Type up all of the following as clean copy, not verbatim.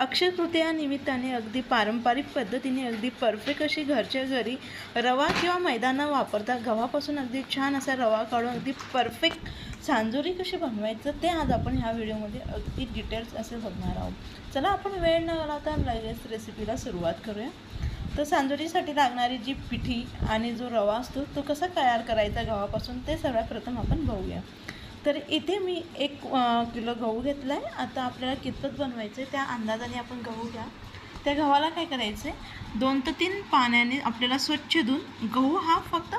अक्षय तृतीया निमित्ताने अगदी पारंपरिक पद्धतीने अगदी परफेक्ट अशी घरच्या घरी रवा किंवा मैदा न वापरता गव्हापासून अगदी छान असा रवा काढून अगदी परफेक्ट सांजोरी कशी बनवायचं ते आज आपण ह्या व्हिडिओमध्ये अगदी डिटेल्स असे बघणार आहोत। चला आपण वेळ न घालवता लगेच रेसिपीला सुरुवात करूया। तर सांजोरीसाठी लागणारी जी पिठी आणि जो रवा असतो तो कसा तयार करायचा गव्हापासून ते सर्वात प्रथम आपण बघूया। तर इथे मी 1 किलो गहू घेतला आहे। आता आपल्याला कितपत बनवायचं आहे त्या अंदाजाने आपण गहू घ्या। त्या गव्हाला काय करायचं आहे 2 ते 3 पाण्याने आपल्याला स्वच्छ धुवून गहू हा फक्त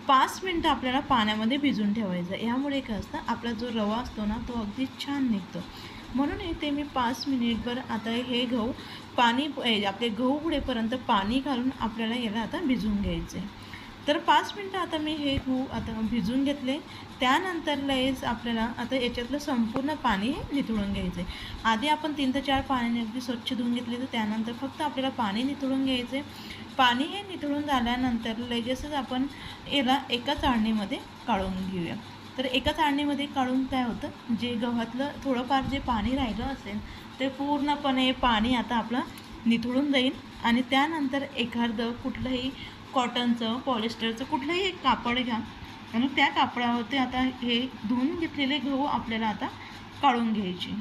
5 मिनटं आपल्याला पाण्यामध्ये भिजून ठेवायचा। यामुळे काय असतं आपला जो रवा असतो ना तो अगदी छान निघतो। म्हणून इथे मी 5 मिनिटभर आता हे गहू पाणी आपले गहू पुढेपर्यंत पाणी घालून आपल्याला याला आता भिजून घ्यायचे। तर 5 मिनटं आता मी हे गहू आता भिजून घेतले। त्यानंतर लगेच आपल्याला आता याच्यातलं संपूर्ण पाणी हे निथळून घ्यायचे। आधी आपण 3 ते 4 पाण्याने अगदी स्वच्छ धुवून घेतले, तर त्यानंतर फक्त आपल्याला पाणी निथळून घ्यायचे। पाणी हे निथळून झाल्यानंतर लगेचच आपण याला एका चाळणीमध्ये काढून घेऊया। तर एका चाळणीमध्ये काढून काय होतं जे गव्हातलं थोडंफार जे पाणी राहिलं असेल ते पूर्णपणे पाणी आता आपलं निथळून जाईल। आणि त्यानंतर एखादं कुठलंही कॉटनचं पॉलिस्टरचं कुठलंही एक कापड घ्या आणि त्या कापडावरती आता हे धुवून घेतलेले गहू आपल्याला आता काढून घ्यायचे।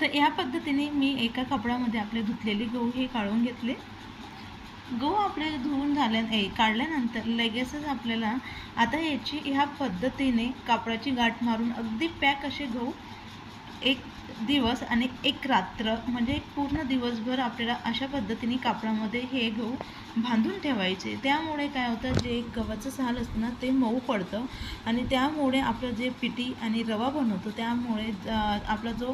तर या पद्धतीने मी एका कपड्यामध्ये आपले धुतलेले गहू हे काढून घेतले। गहू आपले धुवून काढल्यानंतर लगेचच आपल्याला आता याची ह्या पद्धतीने कापडाची गाठ मारून अगदी पॅक असे गहू 1 दिवस आणि 1 रात्र म्हणजे पूर्ण दिवसभर आपल्याला अशा पद्धतीने कापडामध्ये हे गहू बांधून ठेवायचे। त्यामुळे काय होतं जे गव्हाचं साल असतं ना ते मऊ पडतं आणि त्यामुळे आपलं जे पिठी आणि रवा बनवतो त्यामुळे आपला जो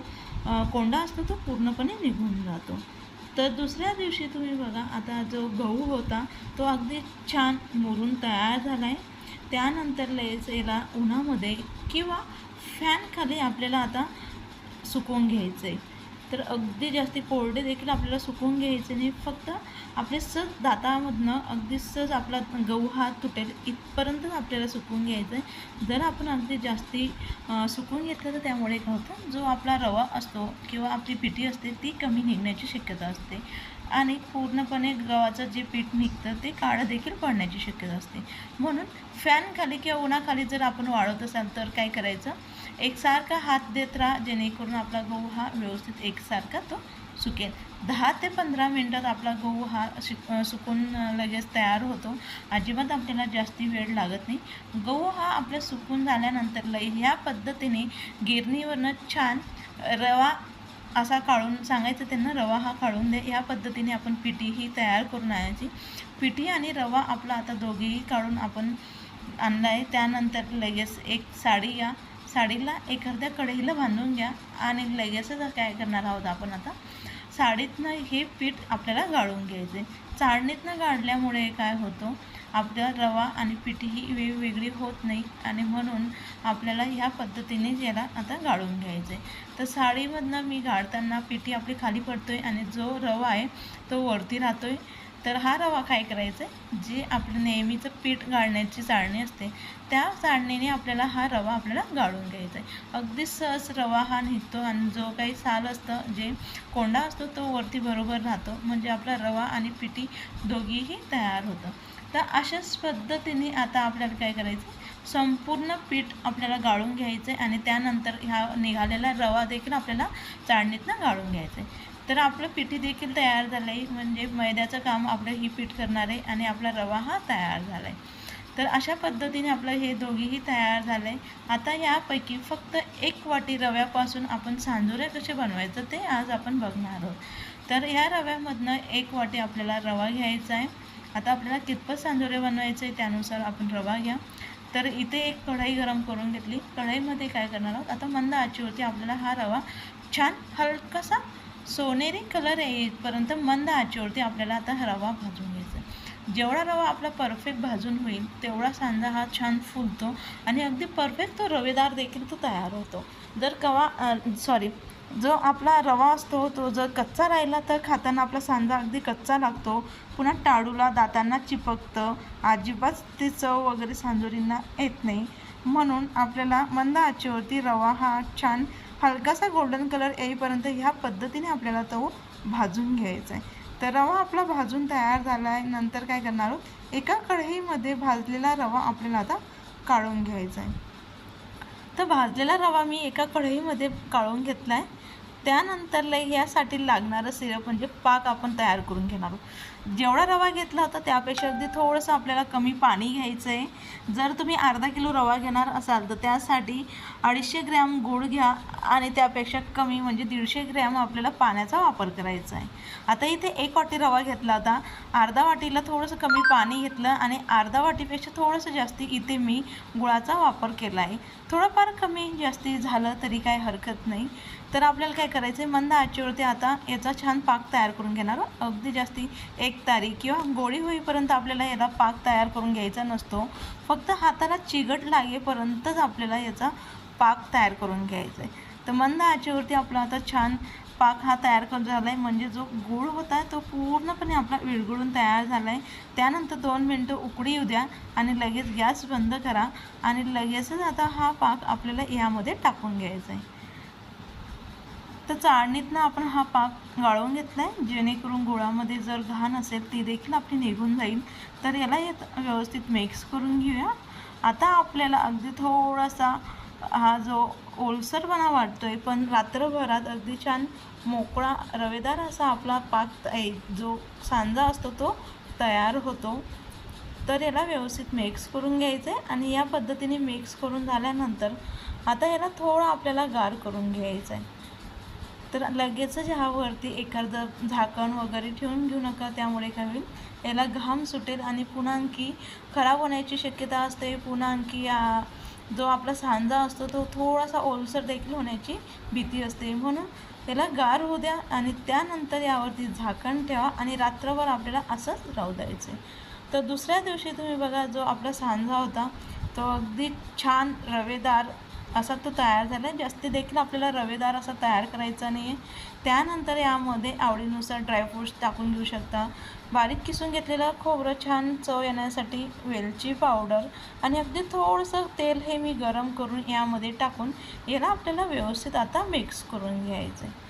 कोंडा असतो तो पूर्णपणे निघून जातो। तर दुसऱ्या दिवशी तुम्ही बघा आता जो गहू होता तो अगदी छान मुरून तयार झाला आहे। त्यानंतर लगेच याला उन्हामध्ये किंवा फॅनखाली आपल्याला आता सुकवून घ्यायचं आहे। तर अगदी जास्ती कोरडे देखील आपल्याला सुकवून घ्यायचे नाही, फक्त आपले सहज दातामधनं अगदी सहज आपला गहू हा तुटेल इथपर्यंतच आपल्याला सुकवून घ्यायचं आहे। जर आपण अगदी जास्ती सुकवून घेतलं तर त्यामुळे काय होतं जो आपला रवा असतो किंवा आपली पिठी असते ती कमी निघण्याची शक्यता असते आणि पूर्णपणे गव्हाचं जे पीठ निघतं ते काळं देखील पडण्याची शक्यता असते। म्हणून फॅनखाली किंवा उन्हाखाली जर आपण वाळवत असाल तर काय करायचं एकसारखा हात देत राहा जेणेकरून आपला गहू हा व्यवस्थित एकसारखा तो सुकेल। 10 ते 15 मिनटात आपला गहू हा सुकून लगेच तयार होतो। अजिबात आपल्याला जास्ती वेळ लागत नाही। गहू हा आपला सुकून झाल्यानंतर ह्या पद्धतीने गिरणीवरनं छान रवा असा काढून सांगायचं त्यांना रवा हा काढून दे। ह्या पद्धतीने आपण पिठी ही तयार करून आणायची। पिठी आणि रवा आपला आता दोघेही काढून आपण आणला आहे। त्यानंतर लगेच एक साडी घ्या, साडीला एखाद्या कढईला बांधून घ्या आणि लगेचच काय करणार आहोत आपण आता साडीतनं हे पीठ आपल्याला गाळून घ्यायचे। चाळणीतनं गाळल्यामुळे काय होतं आपल्या रवा आणि पिठी ही वेगवेगळी होत नाही आणि म्हणून आपल्याला ह्या पद्धतीने याला आता गाळून घ्यायचं आहे। तर साडीमधनं मी गाळताना पिठी आपली खाली पडतो आहे आणि जो रवा आहे तो वरती राहतो आहे। तर हा रवा काय करायचा आहे जे आपलं नेहमीचं पीठ गाळण्याची चाळणी असते त्या चाळणीने आपल्याला हा रवा आपल्याला गाळून घ्यायचा आहे। अगदी सहज रवा हा निघतो आणि जो काही साल असतं जे कोंडा असतो तो वरती बरोबर राहतो म्हणजे आपला रवा आणि पिठी दोघीही तयार होतं। तर अशाच पद्धतीने आता आपल्याला काय करायचं संपूर्ण पीठ आपल्याला गाळून घ्यायचं आहे आणि त्यानंतर ह्या निघालेला रवा देखील आपल्याला चाळणीतनं गाळून घ्यायचं आहे। तर आपलं पिठी देखील तयार झालं आहे म्हणजे मैद्याचं काम आपलं ही पीठ करणार आहे आणि आपला रवा हा तयार झाला आहे। तर अशा पद्धतीने आपलं हे दोघीही तयार झालं आहे। आता यापैकी फक्त 1 वाटी रव्यापासून आपण सांजोऱ्या कसे बनवायचं ते आज आपण बघणार आहोत। तर ह्या रव्यामधनं 1 वाटी आपल्याला रवा घ्यायचा आहे। आता आपल्याला कितपत सांजोरे बनवायचे त्यानुसार आपण रवा घ्या। तर इथे एक कढई गरम करून घेतली। कढईमध्ये काय करणार आहोत आता मंद आचेवरती आपल्याला हा रवा छान हलकासा सोनेरी कलर येईपर्यंत मंद आचेवरती आपल्याला आता रवा भाजून घ्यायचा। जेवढा रवा आपला परफेक्ट भाजून होईल तेवढा सांजा हा छान फुलतो आणि अगदी परफेक्ट तो रवेदार देखील तो तयार होतो। जर जो आपला रवा असतो तो जर कच्चा राहिला तर खाताना आपला सांजा अगदी कच्चा लागतो, पुन्हा टाळूला दातांना चिपकतं, अजिबात ती चव वगैरे सांजोरींना येत नाही। म्हणून आपल्याला मंद आचेवरती रवा हा छान हलकासा गोल्डन कलर येईपर्यंत ह्या पद्धतीने आपल्याला तो भाजून घ्यायचा आहे. तर रवा आपला भाजून तयार झाला आहे. नंतर काय करणार आहोत, एका कढईमध्ये भाजलेला रवा आपल्याला आता काढून घ्यायचा आहे. तर भाजलेला रवा मी एका कढईमध्ये काढून घेतला आहे. त्यानंतर यासाठी लागणारं सिरप म्हणजे पाक आपण तयार करून घेणार आहोत. जेवढा रवा घेतला होता त्यापेक्षा अगदी थोडंसं आपल्याला कमी पाणी घ्यायचं आहे. जर तुम्ही अर्धा किलो रवा घेणार असाल तर त्यासाठी 250 ग्रॅम गूळ घ्या आणि त्यापेक्षा कमी म्हणजे 150 ग्रॅम आपल्याला पाण्याचा वापर करायचा आहे. आता इथे 1 वाटी रवा घेतला होता, अर्धा वाटीला थोडंसं कमी पाणी घेतलं आणि अर्धा वाटीपेक्षा थोडंसं जास्ती इथे मी गुळाचा वापर केला आहे. थोडंफार कमी जास्ती झालं तरी काय हरकत नाही. तर आपल्याला काय करायचं आहे, मंद आचेवरती आता याचा छान पाक तयार करून घेणार. अगदी जास्ती 1 तारी किंवा गोळी होईपर्यंत आपल्याला याला पाक तयार करून घ्यायचा नसतो. फक्त हाताला चिगट लागेपर्यंतच आपल्याला याचा पाक तयार करून घ्यायचा आहे. तर मंद आचेवरती आपला आता छान पाक हा तयार करून झाला आहे. म्हणजे जो गूळ होता तो पूर्णपणे आपला विरघळून तयार झाला आहे. त्यानंतर 2 मिनटं उकळी येऊ द्या आणि लगेच गॅस बंद करा आणि लगेचच आता हा पाक आपल्याला यामध्ये टाकून घ्यायचा आहे. तर चाळणीतनं आपण हा पाक गाळून घेतला आहे, जेणेकरून गुळामध्ये जर घाण असेल ती देखील आपली निघून जाईल. तर याला व्यवस्थित मिक्स करून घेऊया. आता आपल्याला अगदी थोडासा हा जो ओलसरपणा वाटतोय, पण रात्रभरात अगदी छान मोकळा रवेदार असा आपला पाक जो सांजा असतो तो तयार होतो. तर याला व्यवस्थित मिक्स करून घ्यायचं आहे आणि या पद्धतीने मिक्स करून झाल्यानंतर आता याला थोडं आपल्याला गार करून घ्यायचं आहे. तर लगेचच ह्यावरती एखादं झाकण वगैरे ठेवून घेऊ नका, त्यामुळे काय होईल, याला घाम सुटेल आणि पुन्हा आणखी खराब होण्याची शक्यता असते. पुन्हा आणखी जो आपला सांजा असतो तो थोडासा ओलसर देखील होण्याची भीती असते. म्हणून त्याला गार होऊ द्या आणि त्यानंतर यावरती झाकण ठेवा आणि रात्रभर आपल्याला असंच राहू द्यायचं आहे. तर दुसऱ्या दिवशी तुम्ही बघा, जो आपला सांजा होता तो अगदी छान रवेदार असा तो तयार झाला आहे. जास्ती देखील आपल्याला रवेदार असा तयार करायचा नाही आहे. त्यानंतर यामध्ये आवडीनुसार ड्रायफ्रूट्स टाकून घेऊ शकता. बारीक किसून घेतलेलं खोबरं, छान चव येण्यासाठी वेलची पावडर आणि अगदी थोडंसं तेल हे मी गरम करून यामध्ये टाकून याला आपल्याला व्यवस्थित आता मिक्स करून घ्यायचं आहे.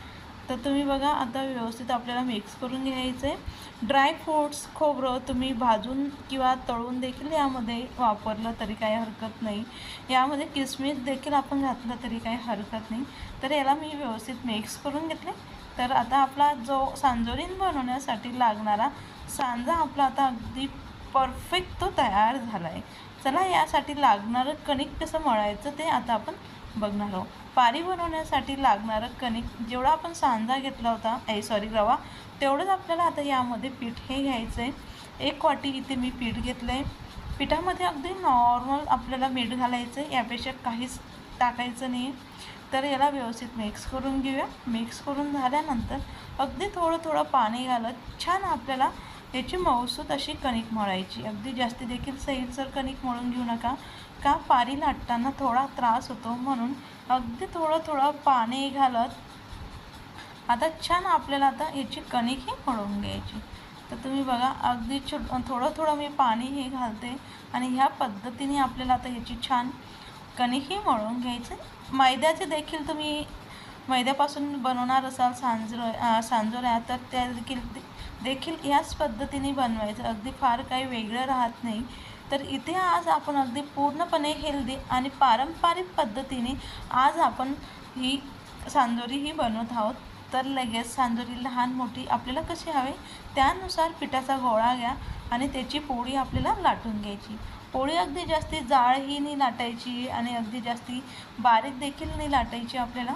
तर तुम्ही बघा, आता व्यवस्थित आपल्याला मिक्स करून घ्यायचं आहे. ड्रायफ्रूट्स, खोबरं तुम्ही भाजून किंवा तळून देखील यामध्ये वापरलं तरी काही हरकत नाही. यामध्ये किसमिस देखील आपण घातलं तरी काही हरकत नाही. तर याला मी व्यवस्थित मिक्स करून घेतले. तर आता आपला जो सांजोरीन बनवण्यासाठी लागणारा सांजा आपला आता अगदी परफेक्ट तो तयार झाला आहे. चला, यासाठी लागणारं कणिक कसं मळायचं ते आता आपण बघणार आहोत. पारी बनवण्यासाठी लागणारं कणिक जेवढा आपण सांजा घेतला होता, रवा, तेवढंच आपल्याला आता यामध्ये पीठ हे घ्यायचं आहे. 1 वाटी इथे मी पीठ घेतलं आहे. पिठामध्ये अगदी नॉर्मल आपल्याला मीठ घालायचं आहे, यापेक्षा काहीच टाकायचं नाही. तर याला व्यवस्थित मिक्स करून घेऊया. मिक्स करून झाल्यानंतर अगदी थोडं पाणी घालत छान आपल्याला याची मऊसूत अशी कणिक मळायची. अगदी जास्ती देखील सैलसर कणिक मळून घेऊ नका, का पारी लाटताना थोडा त्रास होतो. म्हणून अगदी थोडं पाणी घालत आता छान आपल्याला आता याची कणिक ही मळून घ्यायची. तर तुम्ही बघा, अगदी थोडं मी पाणी हे घालते आणि ह्या पद्धतीने आपल्याला आता याची छान कणिक ही मळून घ्यायचं. मैद्याचे देखील तुम्ही मैद्यापासून बनवणार असाल सांजोऱ्या, तर त्या देखील याच पद्धतीने बनवायचं. अगदी फार काही वेगळं राहत नाही. तर इथे आज आपण अगदी पूर्णपणे हेल्दी आणि पारंपरिक पद्धतीने आज आपण ही सांजोरी ही बनवत आहोत. तर लगेच सांजोरी लहान मोठी आपल्याला कशी हवे त्यानुसार पिठाचा गोळा घ्या आणि त्याची पोळी आपल्याला लाटून घ्यायची. पोळी अगदी जास्ती जाडही नाही लाटायची आणि अगदी जास्ती बारीक देखील नाही लाटायची. आपल्याला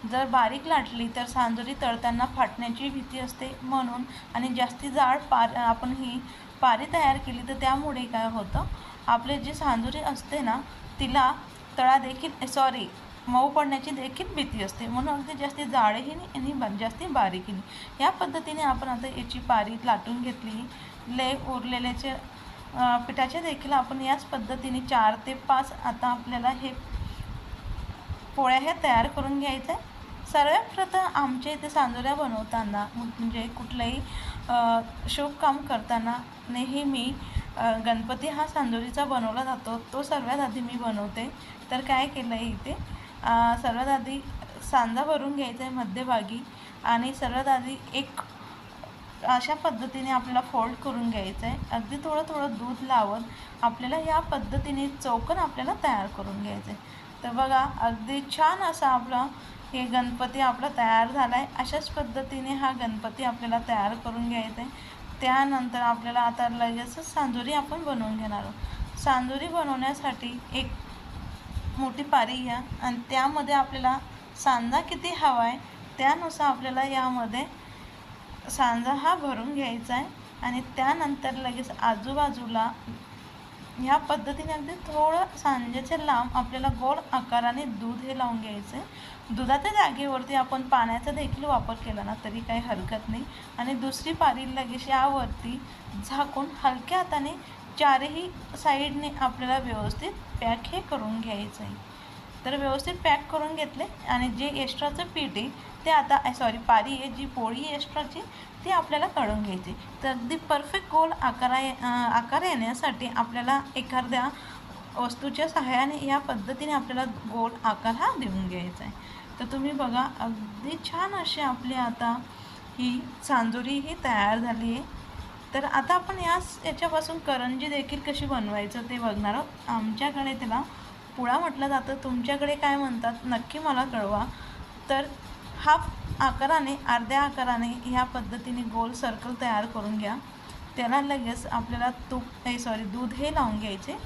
जर बारीक लाटली तर सांजोरी तळताना फाटण्याची भीती असते. म्हणून आणि जास्ती जाड आपण ही पारी तयार केली तर त्यामुळे काय होतं, आपले जे सांजोरी असते ना तिला तळा देखील मऊ पडण्याची देखील भीती असते. म्हणून अगदी जास्ती जाडही नाही आणि जास्ती बारीकही नाही. या पद्धतीने आपण आता याची पारी लाटून घेतली. उरलेल्याचे पिठाचे देखील आपण याच पद्धतीने 4 ते 5 आता आपल्याला हे पोळ्या हे तयार करून घ्यायचं आहे. सर्वप्रथम आमच्या इथे सांजोऱ्या बनवताना म्हणजे कुठलंही शुभ काम करताना नेहमी गणपती हा सांजोरीचा बनवला जातो. तो सर्वात आधी मी बनवते. तर काय केलं आहे इथे, सर्वात आधी सांजा भरून घ्यायचा आहे मध्यभागी आणि सर्वात आधी एक अशा पद्धतीने आपल्याला फोल्ड करून घ्यायचं आहे. अगदी थोडं थोडं दूध लावत आपल्याला या पद्धतीने चौकोन आपल्याला तयार करून घ्यायचं आहे. तर बघा अगदी छान असा आपला हे गणपती आपला तयार झाला आहे. अशाच पद्धतीने हा गणपती आपल्याला तयार करून घ्यायचा आहे. त्यानंतर आपल्याला आता लगेचच सांजोरी आपण बनवून घेणार आहोत. सांजोरी बनवण्यासाठी एक मोठी पारी घ्या आणि त्यामध्ये आपल्याला सांजा किती हवा आहे त्यानुसार आपल्याला यामध्ये सांजा हा भरून घ्यायचा आहे. आणि त्यानंतर लगेच आजूबाजूला ह्या पद्धतीने अगदी थोडं सांजेच्या लांब आपल्याला गोल आकाराने दूध हे लावून घ्यायचं आहे. दुधाच्या जागेवरती आपण पाण्याचा देखील वापर केला ना तरी काही हरकत नाही. आणि दुसरी पारी लगेच यावरती झाकून हलक्या हाताने चारही साईडने आपल्याला व्यवस्थित पॅक हे करून घ्यायचं आहे. तर व्यवस्थित पॅक करून घेतले आणि जे एक्स्ट्राचं पीठ आहे ते आता पारी आहे जी पोळी एक्स्ट्राची ती आपल्याला काढून घ्यायची. तर अगदी परफेक्ट गोल आकार येण्यासाठी आपल्याला एखाद्या वस्तूच्या सहाय्याने या पद्धतीने आपल्याला गोल आकार हा देऊन घ्यायचा आहे. तर तुम्ही बघा अगदी छान अशी आपली आता ही सांजोरी ही तयार झाली आहे. तर आता आपण याच्यापासून करंजी देखील कशी बनवायचं ते बघणार आहोत. आमच्याकडे त्याला पुळा म्हटलं जातं, तुमच्याकडे काय म्हणतात नक्की मला कळवा. तर हाफ आकाराने अर्ध्या आकाराने ह्या पद्धतीने गोल सर्कल तयार करून घ्या. त्याला लगेच आपल्याला दूध हे लावून घ्यायचे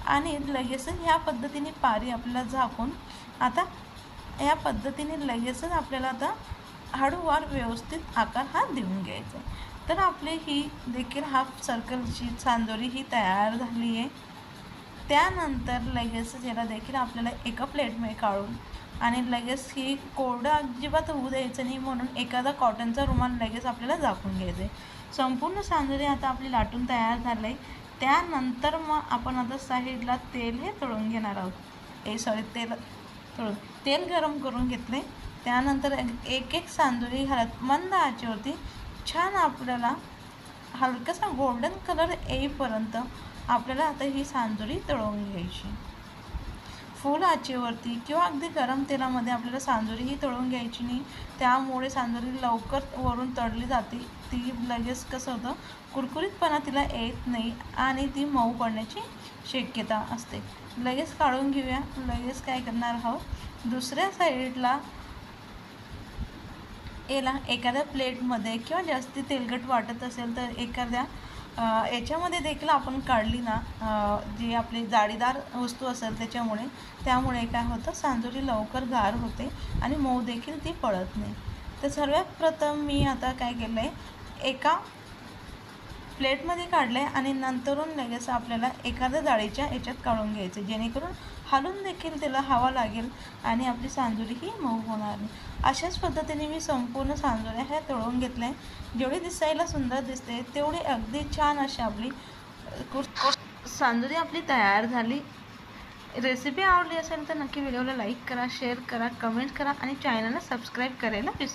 आणि लगेचच ह्या पद्धतीने पारी आपल्याला झाकून आता या पद्धतीने लगेचच आपल्याला आता हळूवार व्यवस्थित आकार हा देऊन घ्यायचा. तर आपली ही देखील हाफ सर्कलची सांजोरी ही तयार झाली आहे. त्यानंतर लगेचच याला देखील आपल्याला एका प्लेटमध्ये काढून आणि लगेच ही कोरडं अजिबात होऊ द्यायचं नाही म्हणून एखादा कॉटनचा रुमाल लगेच आपल्याला झाकून घ्यायचं आहे. संपूर्ण सांजोरी आता आपली लाटून तयार झालं आहे. त्यानंतर मग आपण आता साईडला तेल हे तळून घेणार आहोत. तेल गरम करून घेतले. त्यानंतर एक एक सांजोरी घालत मंद आचेवरती छान आपल्याला हलकासा गोल्डन कलर येईपर्यंत आपल्याला आता ही सांजोरी तळून घ्यायची. फुल आचेवरती किंवा अगदी गरम तेलामध्ये आपल्याला सांजोरी ही तळून घ्यायची नाही. त्यामुळे सांजोरी लवकर वरून तळली जाते. ती लगेच कसं होतं कुरकुरीतपणा तिला येत नाही आणि ती मऊ पडण्याची शक्यता असते. लगेच काढून घेऊया. लगेच काय करणार आहोत दुसऱ्या साईडला याला एखाद्या प्लेटमध्ये किंवा जास्ती तेलकट वाटत असेल तर एखाद्या याच्यामध्ये देखील आपण काढली ना जी आपली जाळीदार वस्तू असेल त्यामुळे काय होतं सांजोरी लवकर गार होते आणि मऊ देखील ती पडत नाही. तर सर्वात प्रथम मी आता काय केलं आहे एका प्लेटमध्ये काढले आणि नंतरून लगेच आपल्याला एखाद्या जाळीच्या याच्यात काढून घ्यायचे जेणेकरून हालून देखील त्याला हवा लागेल आणि आपली सांजोरी ही मऊ होणार नाही. अशाच पद्धतीने मी संपूर्ण सांजोऱ्या ह्या तळून घेतल्या. जेवढी दिसायला सुंदर दिसते तेवढी अगदी छान अशी आपली सांजोरी आपली तयार झाली. रेसिपी आवडली असेल तर नक्की व्हिडिओला लाईक करा, शेअर करा, कमेंट करा आणि चॅनलला सबस्क्राईब करायला विसरू